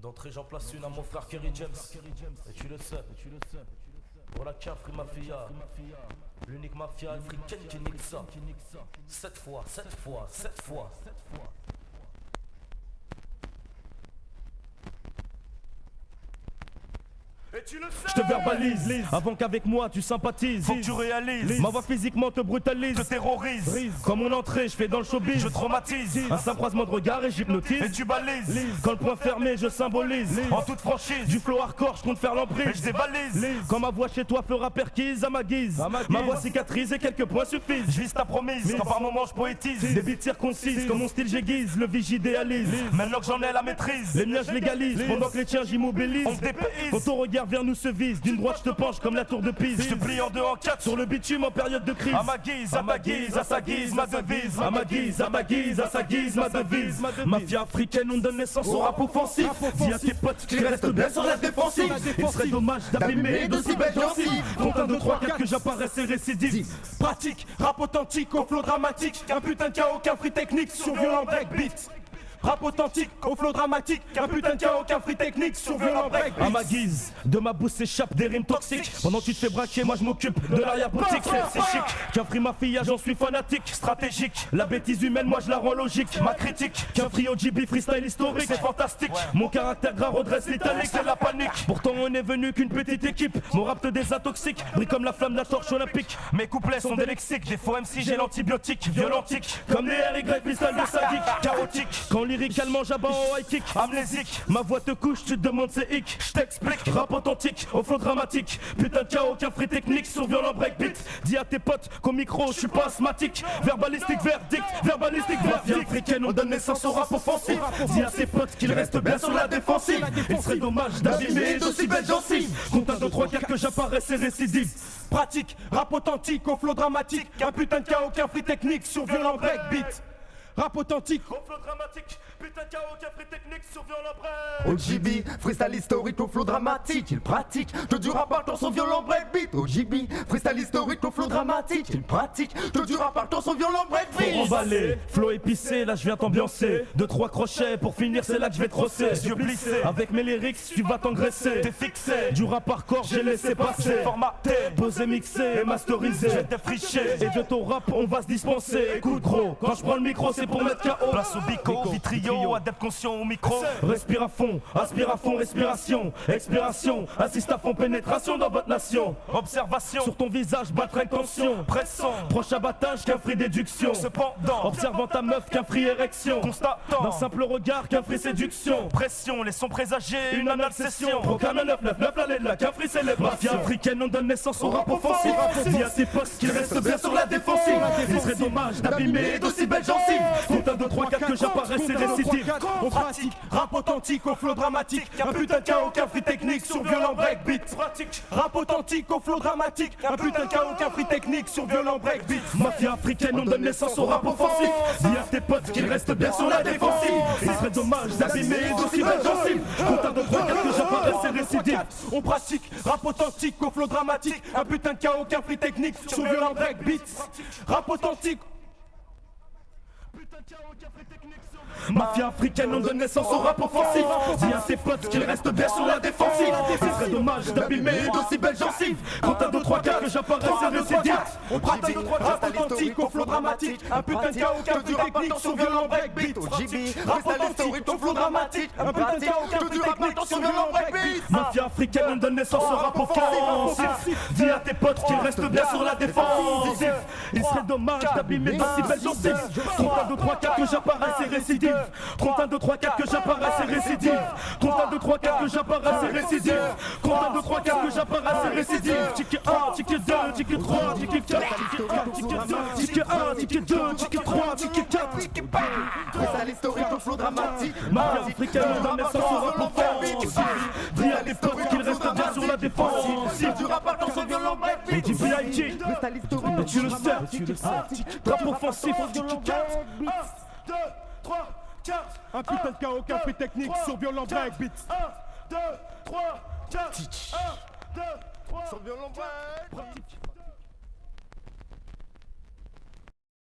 D'entrée, j'en place une à mon frère Kerry James. Et tu le sais. Pour la Cafri Mafia. L'unique mafia africaine qui nique ça. 7 fois. Et tu le sais. Je te verbalise, avant qu'avec moi tu sympathises. Faut que tu réalises. Ma voix physiquement te brutalise, te terrorise. Comme mon entrée, je fais dans le showbiz. Je traumatise. Un simple croisement de regard et j'hypnotise. Et tu balises. Quand le point fermé, je symbolise. En toute franchise. Du flow hardcore, je compte faire l'emprise. Et je dévalise. Quand ma voix chez toi fera perquise à ma guise. Ma voix cicatrise et quelques points suffisent. Je vise ta promise. Quand par moments je poétise. Des beats circoncises, comme mon style j'aiguise. Le vie j'idéalise. Maintenant que j'en ai la maîtrise. Les miens je légalise. Pendant que les tiens j'immobilise. On se dépayse. Quand ton regard vers nous se vise. D'une droite je te penche comme la tour de Pise. Je te plie en deux en quatre. Sur le bitume en période de crise. À ma guise, à sa guise, ma devise. À ma guise, à sa guise, ma devise. Mafia africaine, on donne naissance au rap offensif. Dis à tes potes qu'ils restent bien sur la défensive. Il serait dommage d'abîmer d'aussi belles gencives. Compte 1, 2, 3, 4 que j'apparaisse et récidive. Pratique, rap authentique, au flow dramatique. Un putain de chaos, qu'un free technique sur violent breakbeat. Rap authentique, au flow dramatique. Un putain de chaos, qu'un free technique sur violent breakbeat. À ma guise, de ma bouche s'échappent des rimes toxiques. Pendant que tu te fais braquer, moi je m'occupe de l'arrière-boutique. C'est chic, qu'un free mafia, j'en suis fanatique. Stratégique, la bêtise humaine, moi je la rends logique. Ma critique, qu'un free OGB freestyle historique. C'est fantastique, mon caractère gras redresse l'italique. C'est la panique, pourtant on est venu qu'une petite équipe. Mon rap te désintoxique, brille comme la flamme de la torche olympique. Mes couplets sont des lexiques, des faux MC, j'ai l'antibiotique. Violentique, comme les RY freestyle de sadique. Chaotique, quand lyricalement j'abats en high kick. Amnésique, ma voix te couche, tu te demandes c'est hic. J't'explique, rap authentique, au flow dramatique. Putain de chaos, qu'un free technique sur violent breakbeat. Dis à tes potes qu'au micro je suis pas asthmatique. Verbalistique, verdict, mafia africaine, on donne naissance au rap offensif. Dis à tes potes qu'ils restent bien sur la défensive. Il serait dommage d'abîmer d'aussi belles gencives. Compte 1, 2, 3, 4 que j'apparaisse et récidive. Pratique, rap authentique, au flow dramatique. Un putain de chaos, qu'un free technique sur violent breakbeat. Rap authentique, au flow dramatique. Putain de chaos, qu'un free technique sur violent break. OGB, freestyle historique au flow dramatique. Il pratique, te du rap dans son violent breakbeat. OGB, freestyle historique au flow dramatique. Il pratique, te du rap dans son violent breakbeat. Pour emballer, flow épicé, là je viens t'ambiancer. 2, 3 crochets, pour finir c'est là que je vais te rosser. Yeux plissés, avec mes lyrics tu vas t'engraisser. T'es fixé, du rap hardcore j'ai laissé passer. Formaté, posé, mixé et masterisé. Je vais te fricher, et de ton rap on va se dispenser. Écoute gros, quand je prends le micro c'est pour mettre KO. Place au bico, vitrio, adepte conscient au micro. Respire à fond, aspire à fond, respiration. Expiration, assiste à fond, pénétration dans votre nation. Observation, sur ton visage battre intention. Pressant, proche abattage qu'un free déduction. Cependant, observant ta meuf qu'un free érection. Constatant, d'un simple regard qu'un free séduction. Pression, laissons présager une anale session. Proclame 999, l'allée de la qu'un free célèbre. Mafia africaine, on donne naissance au rap offensif. Dis à tes potes qu'ils restent bien sur la défensive. Il serait dommage d'abîmer d'aussi belles gencives. Compte 1, 2, 3, 4 que j'apparaisse et récidive. On pratique, rap authentique au flow dramatique. Un putain de chaos, qu'un free technique sur violent breakbeat. Pratique, rap authentique au flow dramatique. Un putain de chaos, qu'un free technique sur violent breakbeat. Mafia africaine, on donne naissance au rap offensif. Dis à tes potes qu'ils restent bien sur la défensive. Il serait dommage d'abîmer d'aussi belles gencives. Compte 1, 2, 3, 4 que j'apparaisse et récidive. On pratique, rap authentique au flow dramatique. Un putain de chaos, qu'un free technique sur violent breakbeat. Rap authentique. Mafia africaine, on donne naissance au rap offensif. Dis à tes potes qu'ils restent bien sur la défensive. Ce serait dommage d'abîmer d'aussi belles gencives. Compte 1, 2, 3, 4 que j'apparaisse et récidive. On pratique, rap authentique au flow dramatique. Un putain de chaos, qu'un free technique sur violent breakbeat. Rap authentique au flow dramatique. Un putain de chaos, qu'un free technique sur violent breakbeat. Mafia africaine, on donne naissance au rap offensif. Dis à tes potes qu'ils restent bien sur la défensive. Il serait dommage d'abîmer d'aussi belles gencives. Compte 1, 2, 3, 4 que j'apparaisse et récidive. Compte 1, 2, 3, 4 que j'apparaisse et récidive. Compte 1, 2, 3, 4 que j'apparaisse et récidive. Compte 1, 2, 3, 4 que j'apparaisse et récidive. Ticket 1, ticket 2, ticket 3, ticket 4, ticket 1, ticket 2, ticket 1, ticket 2, ticket 3, ticket 4, ticket 5. Freestyle historique au flow dramatique. Mafia africaine, on donne naissance au rap offensif. Dis à tes potes qu'ils restent bien sur la défensive. Du rap dans son violent breakbeat. Et du B.I.G. Freestyle historique. Tu le sais, rap offensif. 1, 2, 3, 4. Un putain de chaos, qu'un free technique sur violent breakbeat. 1, 2, 3, 4. 1, 2, 3. Sur violent breakbeat.